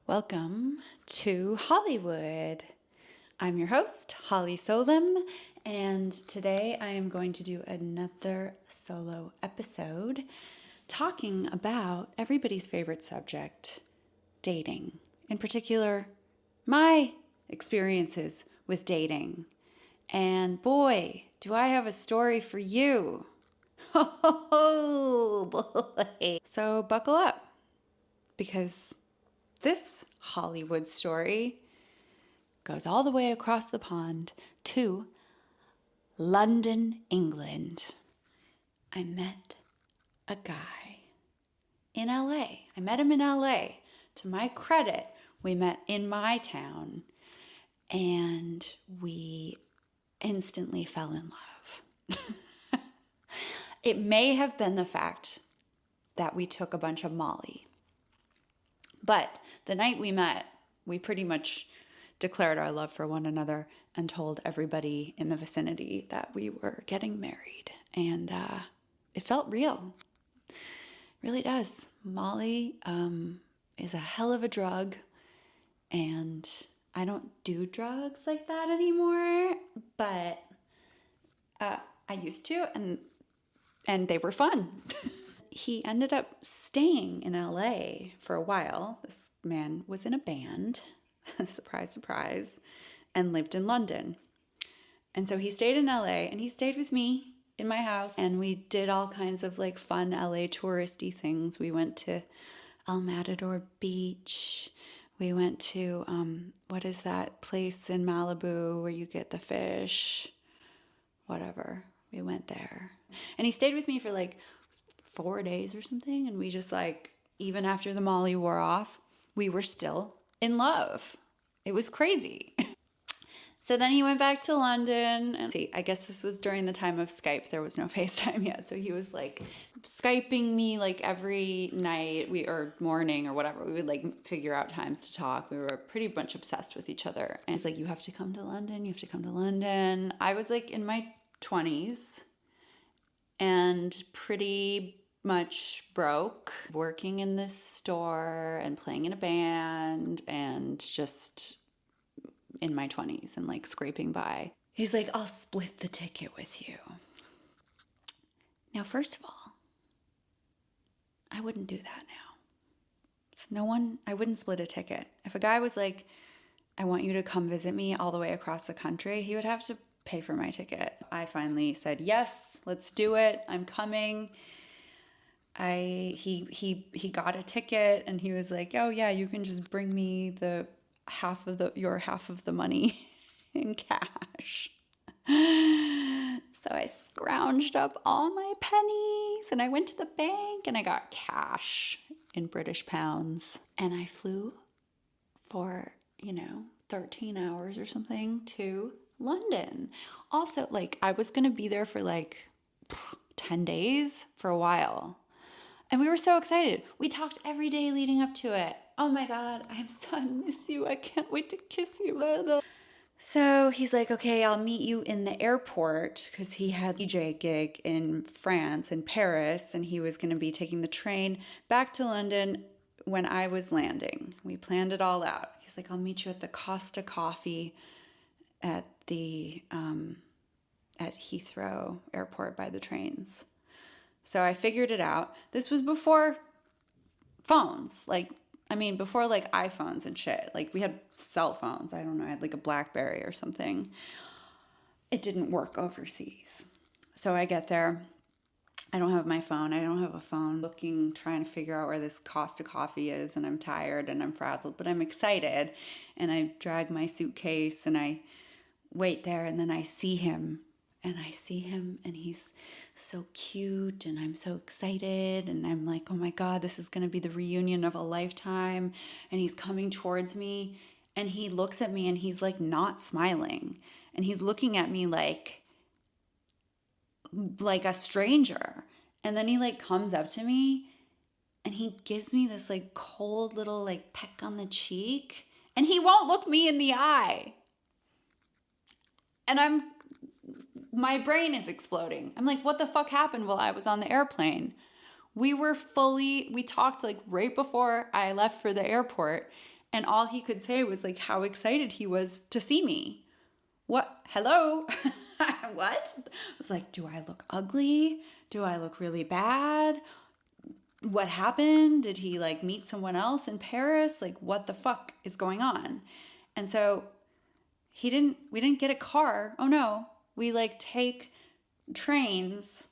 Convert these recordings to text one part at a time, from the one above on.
Welcome to HollyWould. I'm your host, Holly Solem, and today I am going to do another solo episode talking about everybody's favorite subject, dating. In particular, my experiences with dating. And boy, do I have a story for you. Oh boy. So buckle up, because this HollyWould story goes all the way across the pond to London, England. I met a guy in LA. I met him in LA. To my credit, we met in my town and we instantly fell in love. It may have been the fact that we took a bunch of Molly. But the night we met, we pretty much declared our love for one another and told everybody in the vicinity that we were getting married. And it felt real. It really does. Molly is a hell of a drug. And I don't do drugs like that anymore. But I used to, and they were fun. He ended up staying in LA for a while. This man was in a band, surprise, surprise, and lived in London. And so he stayed in LA and he stayed with me in my house, and we did all kinds of like fun LA touristy things. We went to El Matador Beach. We went to, what is that place in Malibu where you get the fish? Whatever. We went there. And he stayed with me for like 4 days or something, and we just like, even after the Molly wore off, we were still in love. It was crazy. So then he went back to London, and I guess this was during the time of Skype. There was no FaceTime yet, so he was like Skyping me like every night or morning or whatever. We would like figure out times to talk. We were pretty much obsessed with each other. And he's like, you have to come to London. You have to come to London. I was like in my 20s and pretty much broke, working in this store and playing in a band and just in my 20s and like scraping by. He's like, I'll split the ticket with you. Now, first of all, I wouldn't do that now. I wouldn't split a ticket. If a guy was like, I want you to come visit me all the way across the country, he would have to pay for my ticket. I finally said, yes, let's do it. I'm coming. He got a ticket and he was like, oh yeah, you can just bring me your half of the money in cash. So I scrounged up all my pennies and I went to the bank and I got cash in British pounds. And I flew for, 13 hours or something to London. Also, like, I was going to be there for like 10 days for a while. And we were so excited. We talked every day leading up to it. Oh my God, I miss you. I can't wait to kiss you. Blah, blah. So he's like, okay, I'll meet you in the airport, because he had a DJ gig in France, in Paris, and he was going to be taking the train back to London when I was landing. We planned it all out. He's like, I'll meet you at the Costa Coffee at Heathrow Airport by the trains. So I figured it out. This was before phones, before like iPhones and shit. Like, we had cell phones. I don't know, I had like a BlackBerry or something. It didn't work overseas. So I get there. I don't have my phone. I don't have a phone. Trying to figure out where this Costa Coffee is, and I'm tired and I'm frazzled, but I'm excited. And I drag my suitcase and I wait there, and then I see him. And he's so cute, and I'm so excited, and I'm like, oh my God, this is going to be the reunion of a lifetime. And he's coming towards me, and he looks at me, and he's like not smiling, and he's looking at me like a stranger. And then he like comes up to me, and he gives me this like cold little like peck on the cheek, and he won't look me in the eye. And my brain is exploding. I'm like, what the fuck happened while I was on the airplane? We talked like right before I left for the airport, And all he could say was like how excited he was to see me. What? Hello? What? I was like, do I look ugly? Do I look really bad? What happened? Did he like meet someone else in Paris? Like, what the fuck is going on? And so we didn't get a car. Oh no. We like take trains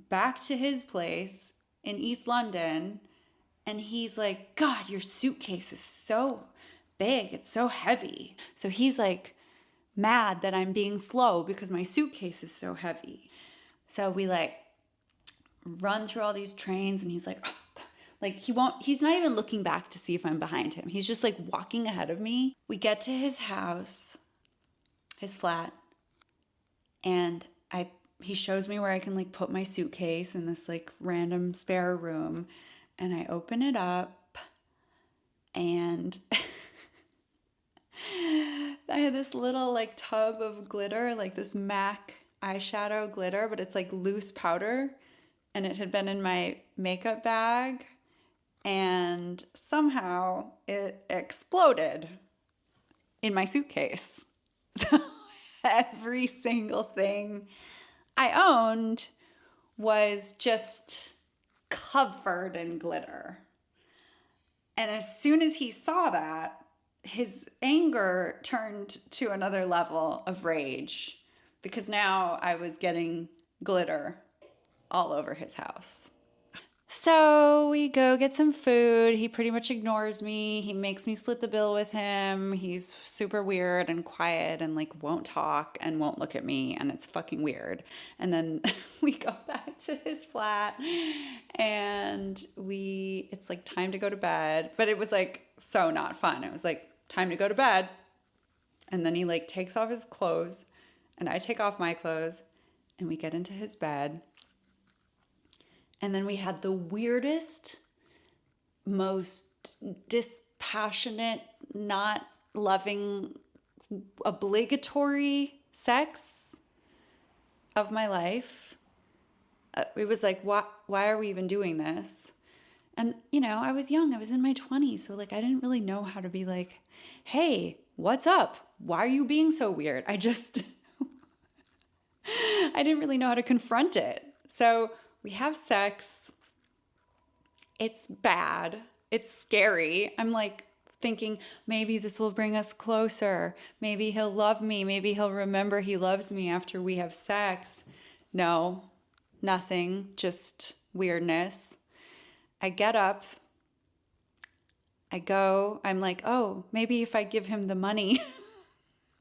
back to his place in East London. And he's like, God, your suitcase is so big. It's so heavy. So he's like mad that I'm being slow because my suitcase is so heavy. So we like run through all these trains and he's like, oh, like he's not even looking back to see if I'm behind him. He's just like walking ahead of me. We get to his house, his flat, and he shows me where I can like put my suitcase in this like random spare room. And I open it up and I had this little like tub of glitter, like this MAC eyeshadow glitter, but it's like loose powder. And it had been in my makeup bag. And somehow it exploded in my suitcase. So every single thing I owned was just covered in glitter. And as soon as he saw that, his anger turned to another level of rage because now I was getting glitter all over his house. So we go get some food. He pretty much ignores me. He makes me split the bill with him. He's super weird and quiet and like won't talk and won't look at me, and it's fucking weird. And then we go back to his flat and it's like time to go to bed, but it was like so not fun. It was like time to go to bed. And then he like takes off his clothes and I take off my clothes and we get into his bed. And then we had the weirdest, most dispassionate, not loving, obligatory sex of my life. It was like, why are we even doing this? And, you know, I was young. I was in my 20s. So, like, I didn't really know how to be like, hey, what's up? Why are you being so weird? I didn't really know how to confront it. So we have sex. It's bad. It's scary. I'm like thinking maybe this will bring us closer. Maybe he'll love me. Maybe he'll remember he loves me after we have sex. No, nothing. Just weirdness. I get up. I go. I'm like, oh, maybe if I give him the money,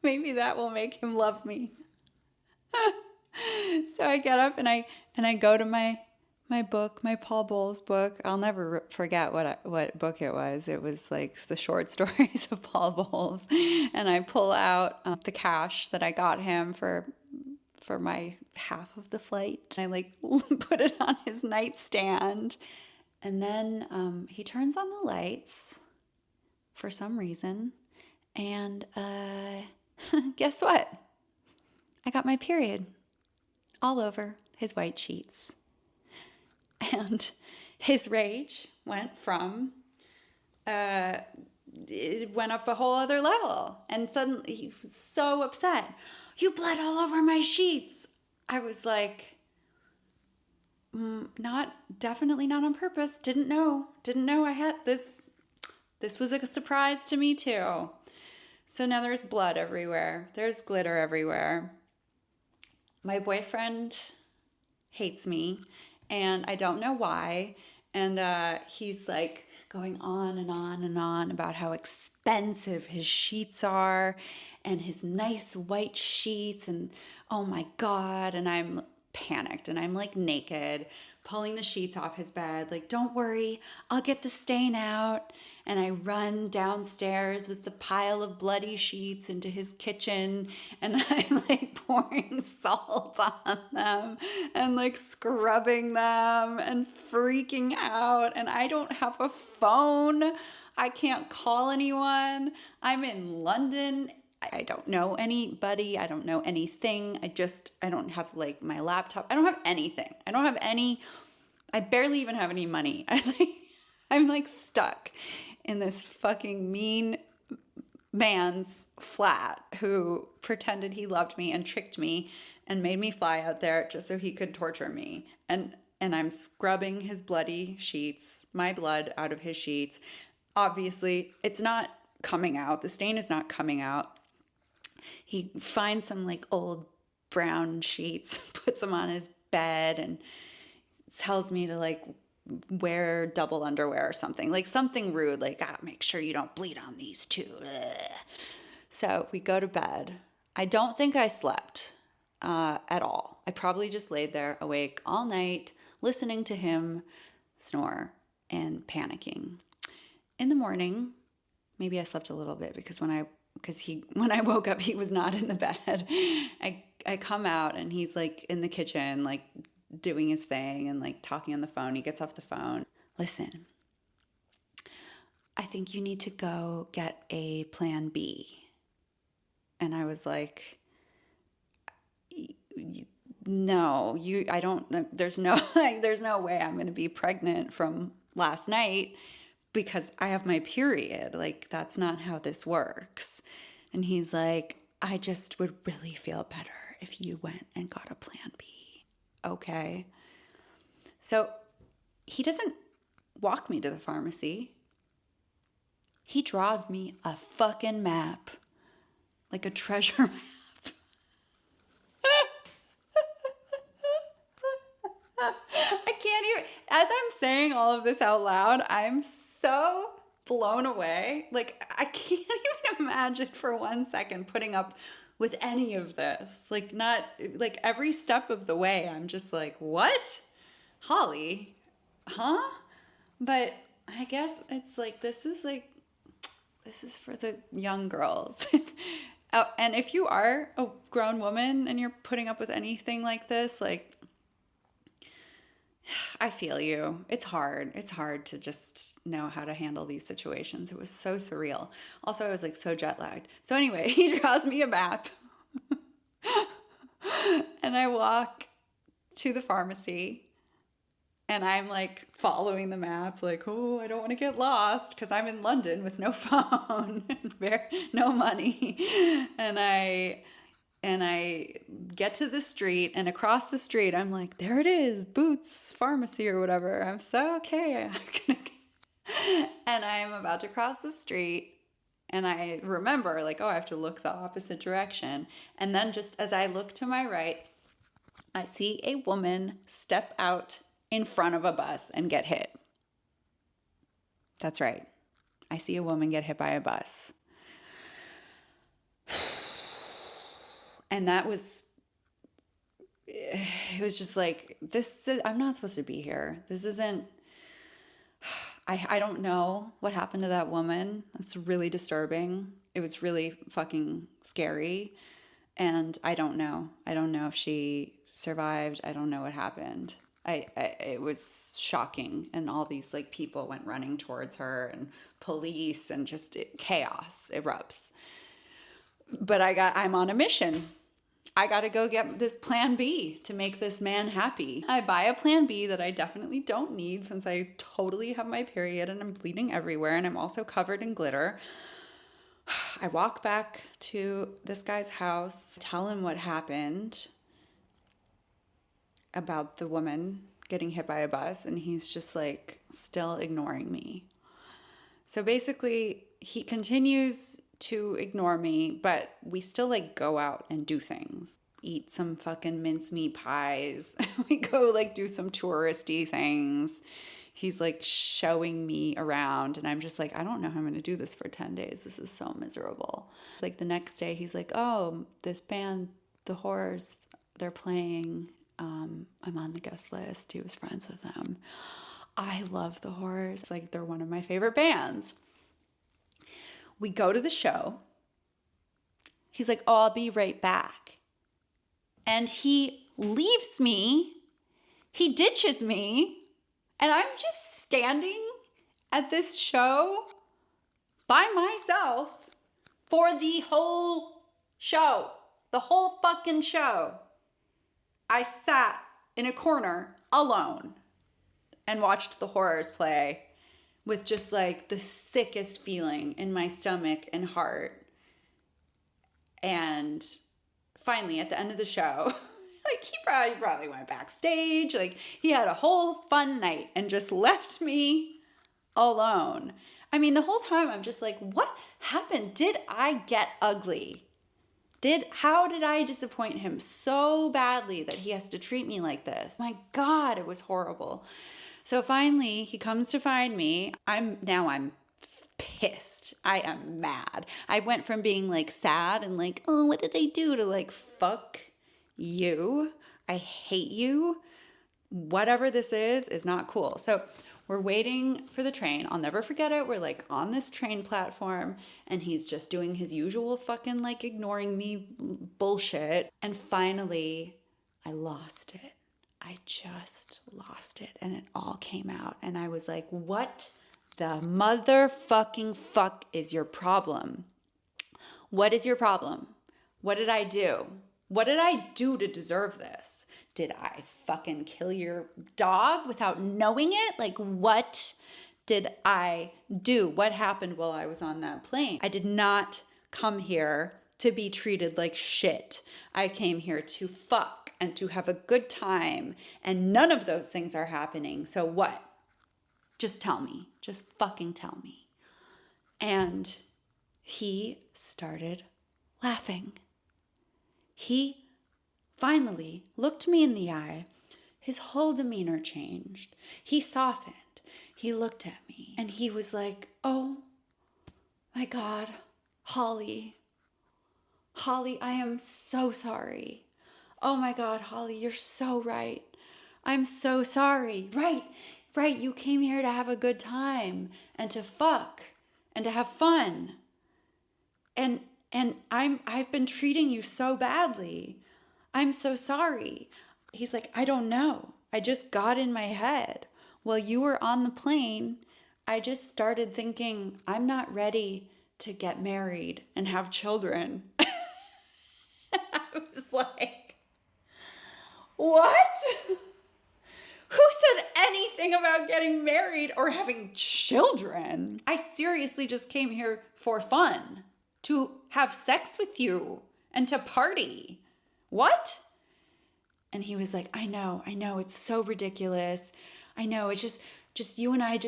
maybe that will make him love me. So I get up and I go to my book, my Paul Bowles book. I'll never forget what book it was. It was like the short stories of Paul Bowles. And I pull out the cash that I got him for my half of the flight. And I like put it on his nightstand. And then he turns on the lights for some reason. And guess what? I got my period all over his white sheets. And his rage went from, it went up a whole other level. And suddenly he was so upset. You bled all over my sheets. I was like, definitely not on purpose. Didn't know I had this. This was a surprise to me too. So now there's blood everywhere. There's glitter everywhere. My boyfriend hates me, and I don't know why. And he's like going on and on and on about how expensive his sheets are and his nice white sheets. And oh my God. And I'm panicked and I'm like naked, pulling the sheets off his bed. Like, don't worry, I'll get the stain out. And I run downstairs with the pile of bloody sheets into his kitchen, and I'm like pouring salt on them and like scrubbing them and freaking out. And I don't have a phone. I can't call anyone. I'm in London. I don't know anybody. I don't know anything. I don't have like my laptop. I don't have anything. I barely even have any money. I'm like stuck in this fucking mean man's flat who pretended he loved me and tricked me and made me fly out there just so he could torture me. And I'm scrubbing his bloody sheets, my blood out of his sheets. Obviously, it's not coming out. The stain is not coming out. He finds some like old brown sheets, puts them on his bed, and tells me to like wear double underwear or something, like something rude, like, make sure you don't bleed on these too. Ugh. So we go to bed. I don't think I slept at all. I probably just laid there awake all night, listening to him snore and panicking. In the morning, maybe I slept a little bit because when I woke up, he was not in the bed. I come out and he's like in the kitchen, like doing his thing and like talking on the phone. He gets off the phone. Listen, I think you need to go get a plan B. And I was like, no, I don't, there's no way I'm going to be pregnant from last night because I have my period. Like, that's not how this works. And he's like, I just would really feel better if you went and got a plan B. Okay. So he doesn't walk me to the pharmacy. He draws me a fucking map, like a treasure map. I can't even, as I'm saying all of this out loud, I'm so blown away. Like, I can't even imagine for 1 second putting up with any of this. Like, not, like, every step of the way, I'm just like, what? Holly? Huh? But I guess it's like, this is for the young girls. Oh, and if you are a grown woman and you're putting up with anything like this, like, I feel you. It's hard. It's hard to just know how to handle these situations. It was so surreal. Also, I was like so jet lagged. So anyway, he draws me a map and I walk to the pharmacy and I'm like following the map, like, oh, I don't want to get lost because I'm in London with no phone and no money. And I get to the street, and across the street, I'm like, there it is, Boots Pharmacy or whatever. I'm so okay. And I'm about to cross the street, and I remember, like, oh, I have to look the opposite direction. And then just as I look to my right, I see a woman step out in front of a bus and get hit. That's right. I see a woman get hit by a bus. And it was just like, I'm not supposed to be here. This isn't, I don't know what happened to that woman. It's really disturbing. It was really fucking scary. And I don't know. I don't know if she survived. I don't know what happened. It was shocking. And all these like people went running towards her and police and just chaos erupts. But I'm on a mission. I got to go get this plan B to make this man happy. I buy a plan B that I definitely don't need since I totally have my period and I'm bleeding everywhere and I'm also covered in glitter. I walk back to this guy's house, tell him what happened about the woman getting hit by a bus, and he's just like still ignoring me. So basically, he continues to ignore me, but we still like go out and do things. Eat some fucking mincemeat pies. We go like do some touristy things. He's like showing me around and I'm just like, I don't know how I'm going to do this for 10 days. This is so miserable. Like the next day he's like, oh, this band, the Horrors, they're playing. I'm on the guest list. He was friends with them. I love the Horrors. Like they're one of my favorite bands. We go to the show. He's like, oh, I'll be right back. And he leaves me. He ditches me. And I'm just standing at this show by myself for the whole show. The whole fucking show. I sat in a corner alone and watched the Horrors play with just like the sickest feeling in my stomach and heart. And finally, at the end of the show, like he probably went backstage. Like he had a whole fun night and just left me alone. I mean, the whole time I'm just like, what happened? Did I get ugly? How did I disappoint him so badly that he has to treat me like this? My God, it was horrible. So finally, he comes to find me. I'm pissed. I am mad. I went from being like sad and like, oh, what did I do, to like, fuck you. I hate you. Whatever this is not cool. So we're waiting for the train. I'll never forget it. We're like on this train platform and he's just doing his usual fucking like ignoring me bullshit. And finally, I lost it. I just lost it and it all came out. And I was like, what the motherfucking fuck is your problem? What is your problem? What did I do? What did I do to deserve this? Did I fucking kill your dog without knowing it? Like, what did I do? What happened while I was on that plane? I did not come here to be treated like shit. I came here to fuck and to have a good time, and none of those things are happening. So what? Just tell me. Just fucking tell me. And he started laughing. He finally looked me in the eye. His whole demeanor changed. He softened. He looked at me and he was like, oh my God, Holly, I am so sorry. Oh my God, Holly, you're so right. I'm so sorry. Right. You came here to have a good time and to fuck and to have fun. And I've been treating you so badly. I'm so sorry. He's like, I don't know. I just got in my head. While you were on the plane, I just started thinking, I'm not ready to get married and have children. I was like, what? Who said anything about getting married or having children? I seriously just came here for fun, to have sex with you and to party. What? And he was like, I know, it's so ridiculous. I know, it's just you and I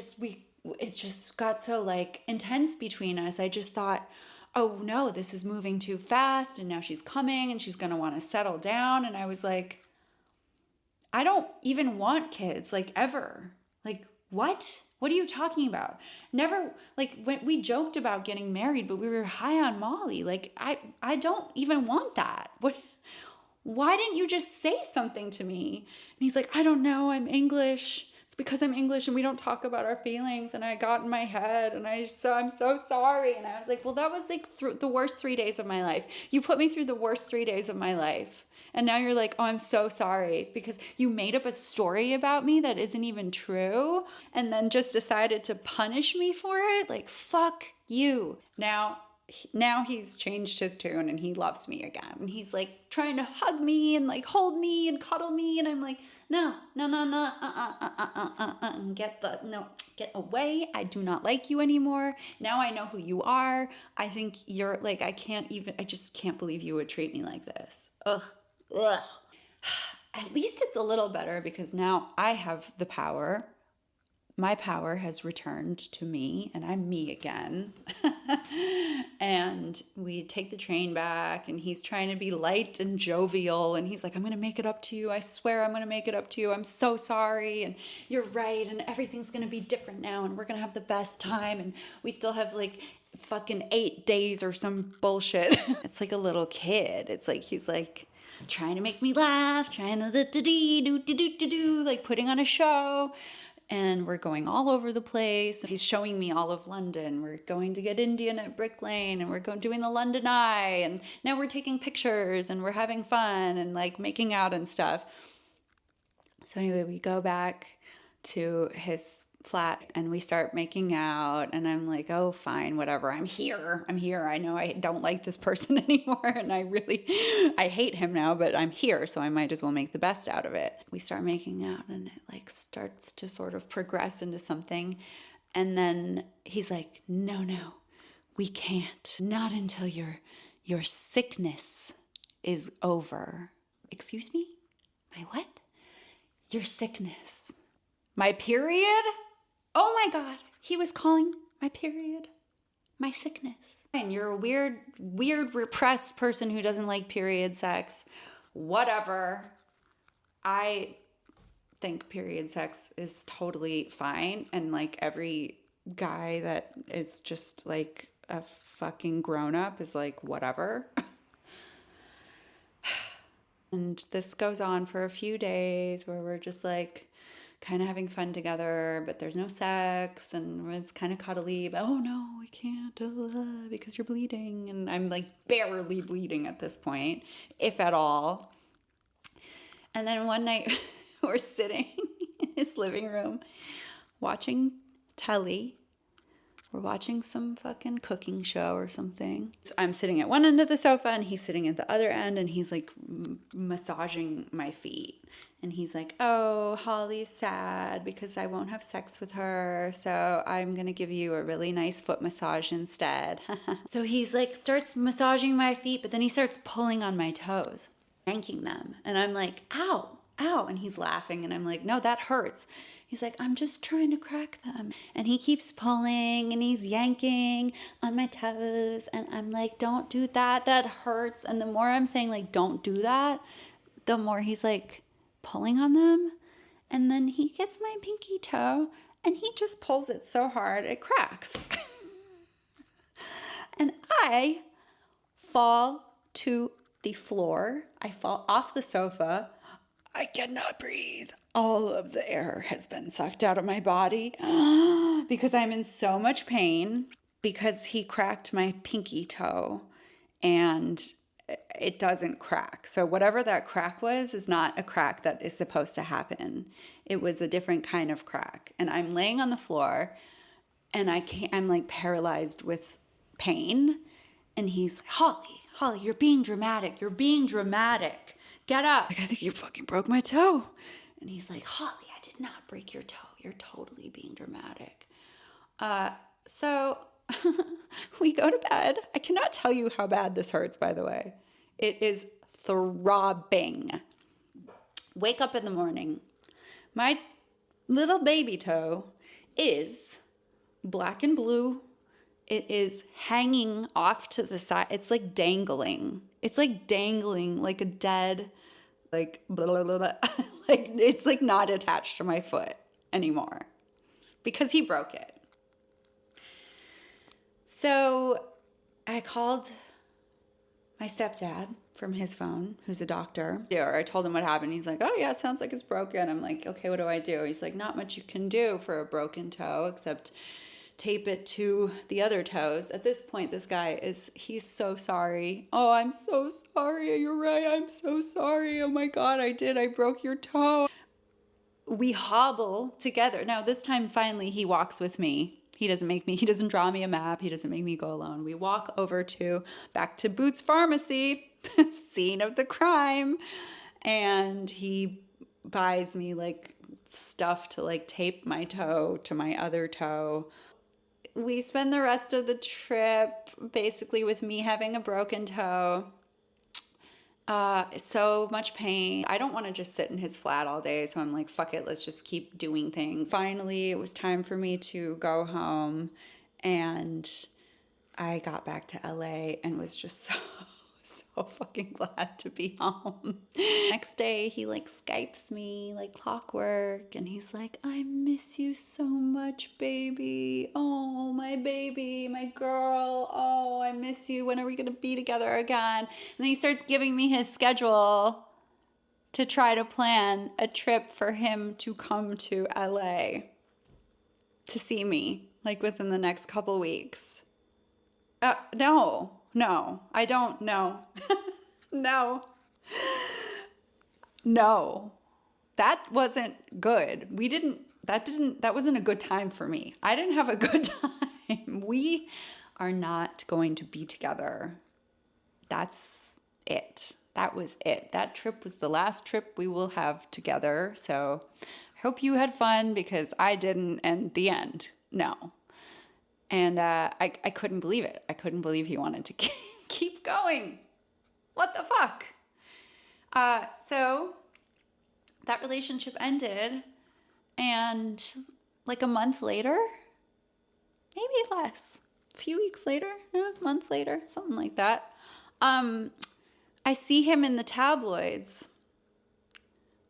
it's just got so like intense between us. I just thought, oh no, this is moving too fast and now she's coming and she's gonna want to settle down. And I was like, I don't even want kids, like ever. Like, what? What are you talking about? Never, like when we joked about getting married, but we were high on Molly. Like, I don't even want that. Why didn't you just say something to me? And he's like, I don't know, I'm English. It's because I'm English and we don't talk about our feelings and I got in my head and I'm so sorry. And I was like, well, that was like the worst 3 days of my life. You put me through the worst 3 days of my life. And now you're like, oh, I'm so sorry because you made up a story about me that isn't even true and then just decided to punish me for it. Like, fuck you. Now he's changed his tune and he loves me again. And he's like trying to hug me and like hold me and cuddle me. And I'm like, no, get away. I do not like you anymore. Now I know who you are. I think you're like, I just can't believe you would treat me like this. Ugh. At least it's a little better because now I have the power. My power has returned to me and I'm me again. And we take the train back and he's trying to be light and jovial. And he's like, I'm going to make it up to you. I swear I'm going to make it up to you. I'm so sorry. And you're right. And everything's going to be different now. And we're going to have the best time. And we still have like fucking 8 days or some bullshit. It's like a little kid. It's like, he's like trying to make me laugh, trying to like putting on a show. And we're going all over the place. He's showing me all of London. We're going to get Indian at Brick Lane and we're doing the London Eye. And now we're taking pictures and we're having fun and like making out and stuff. So anyway, we go back to his flat and we start making out and I'm like, oh, fine, whatever. I'm here. I know I don't like this person anymore and I hate him now, but I'm here. So I might as well make the best out of it. We start making out and it like starts to sort of progress into something. And then he's like, no, we can't. Not until your sickness is over. Excuse me? My what? Your sickness. My period? Oh my God. He was calling my period my sickness. And you're a weird, repressed person who doesn't like period sex. Whatever. I think period sex is totally fine. And like every guy that is just like a fucking grown up is like, whatever. And this goes on for a few days where we're just like kind of having fun together, but there's no sex and it's kind of cuddly. But oh no, I can't because you're bleeding. And I'm like barely bleeding at this point, if at all. And then one night we're sitting in his living room watching telly. We're watching some fucking cooking show or something. I'm sitting at one end of the sofa and he's sitting at the other end and he's like massaging my feet. And he's like, oh, Holly's sad because I won't have sex with her. So I'm going to give you a really nice foot massage instead. So he's like, starts massaging my feet, but then he starts pulling on my toes, yanking them. And I'm like, ow, ow. And he's laughing. And I'm like, no, that hurts. He's like, I'm just trying to crack them. And he keeps pulling and he's yanking on my toes. And I'm like, don't do that. That hurts. And the more I'm saying, like, don't do that, the more he's like pulling on them. And then he gets my pinky toe and he just pulls it so hard it cracks. And I fall to the floor. I fall off the sofa. I cannot breathe. All of the air has been sucked out of my body because I'm in so much pain because he cracked my pinky toe and it doesn't crack. So whatever that crack was is not a crack that is supposed to happen. It was a different kind of crack. And I'm laying on the floor and I'm like paralyzed with pain. And he's like, Holly, you're being dramatic. You're being dramatic. Get up. Like, I think you fucking broke my toe. And he's like, Holly, I did not break your toe. You're totally being dramatic. So we go to bed. I cannot tell you how bad this hurts, by the way. It is throbbing. Wake up in the morning. My little baby toe is black and blue. It is hanging off to the side. It's like dangling. It's like dangling like a dead, like, blah, blah, blah, blah. Like, it's like not attached to my foot anymore because he broke it. So I called my stepdad from his phone, who's a doctor. Yeah, I told him what happened. He's like, oh yeah, it sounds like it's broken. I'm like, okay, what do I do? He's like, not much you can do for a broken toe except tape it to the other toes. At this point, this guy he's so sorry. Oh, I'm so sorry. You're right. I'm so sorry. Oh my God, I broke your toe. We hobble together. Now, this time, finally, he walks with me. He doesn't draw me a map. He doesn't make me go alone. We walk back to Boots Pharmacy, scene of the crime. And he buys me like stuff to like tape my toe to my other toe. We spend the rest of the trip basically with me having a broken toe. So much pain. I don't want to just sit in his flat all day. So I'm like, fuck it. Let's just keep doing things. Finally, it was time for me to go home. And I got back to LA and was just so fucking glad to be home. Next day, he like Skypes me like clockwork. And he's like, I miss you so much, baby. Oh, my baby, my girl. Oh, I miss you. When are we going to be together again? And then he starts giving me his schedule to try to plan a trip for him to come to LA to see me like within the next couple weeks. No, I don't know. No, that wasn't good. That wasn't a good time for me. I didn't have a good time. We are not going to be together. That's it. That was it. That trip was the last trip we will have together. So I hope you had fun because I didn't, and the end. no. And I couldn't believe it. I couldn't believe he wanted to keep going. What the fuck? So that relationship ended, and like a month later, maybe less, a few weeks later, no, a month later, something like that, I see him in the tabloids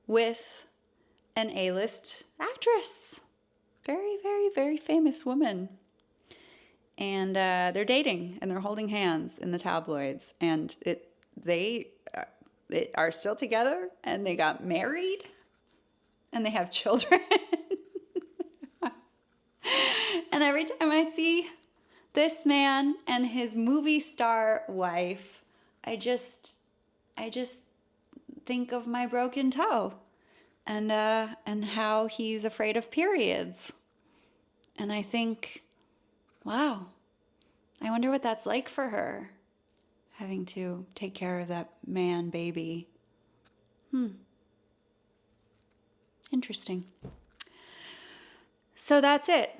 with an A-list actress. Very, very, very famous woman. And they're dating, and they're holding hands in the tabloids. And they are still together, and they got married, and they have children. And every time I see this man and his movie star wife, I just think of my broken toe, and how he's afraid of periods. And I think, wow, I wonder what that's like for her, having to take care of that man baby. Interesting. So that's it.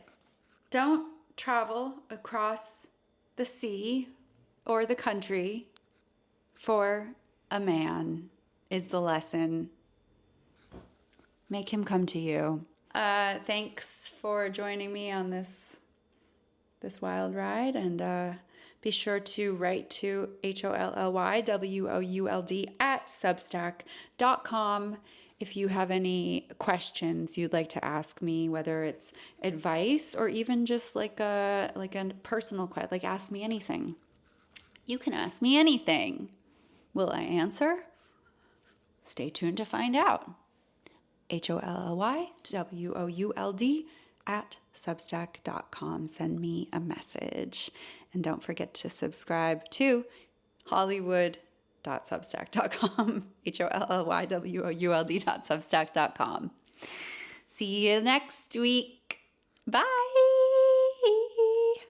Don't travel across the sea or the country for a man is the lesson. Make him come to you. Thanks for joining me on this wild ride, and be sure to write to HollyWould@substack.com if you have any questions you'd like to ask me, whether it's advice or even just like a personal question, like ask me anything. You can ask me anything. Will I answer? Stay tuned to find out. HollyWould@substack.com. Send me a message. And don't forget to subscribe to HollyWould.substack.com. HollyWould.substack.com. See you next week. Bye.